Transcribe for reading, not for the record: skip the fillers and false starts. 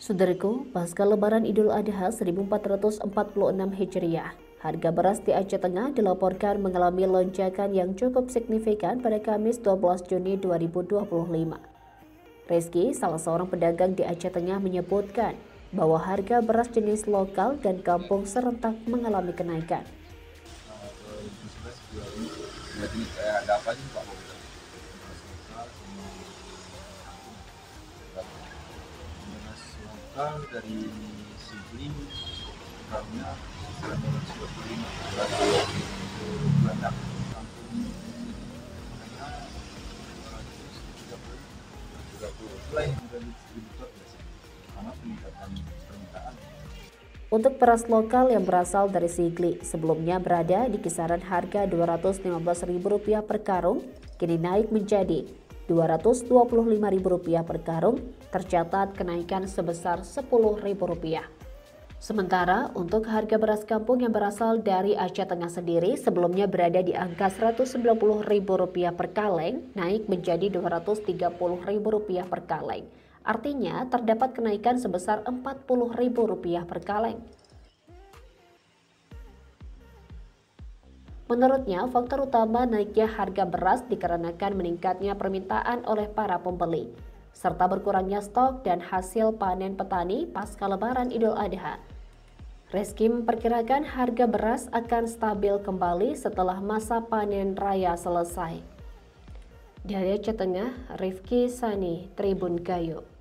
Saudaraku, pasca Lebaran Idul Adha 1446 Hijriah, harga beras di Aceh Tengah dilaporkan mengalami lonjakan yang cukup signifikan pada Kamis 12 Juni 2025. Rizky, salah seorang pedagang di Aceh Tengah, menyebutkan bahwa harga beras jenis lokal dan kampung serentak mengalami kenaikan. Dari Sigli kurangnya 125 banyak kampung lain dari distributor karena peningkatan permintaan. Untuk beras lokal yang berasal dari Sigli sebelumnya berada di kisaran harga Rp215.000 per karung, kini naik menjadi Rp225.000 per karung, tercatat kenaikan sebesar Rp10.000. Sementara untuk harga beras kampung yang berasal dari Aceh Tengah sendiri sebelumnya berada di angka Rp190.000 per kaleng, naik menjadi Rp230.000 per kaleng. Artinya terdapat kenaikan sebesar Rp40.000 per kaleng. Menurutnya, faktor utama naiknya harga beras dikarenakan meningkatnya permintaan oleh para pembeli, serta berkurangnya stok dan hasil panen petani pasca Lebaran Idul Adha. Rizky memperkirakan harga beras akan stabil kembali setelah masa panen raya selesai. Dari Aceh Tengah, Rifki Sani, Tribun Gayo.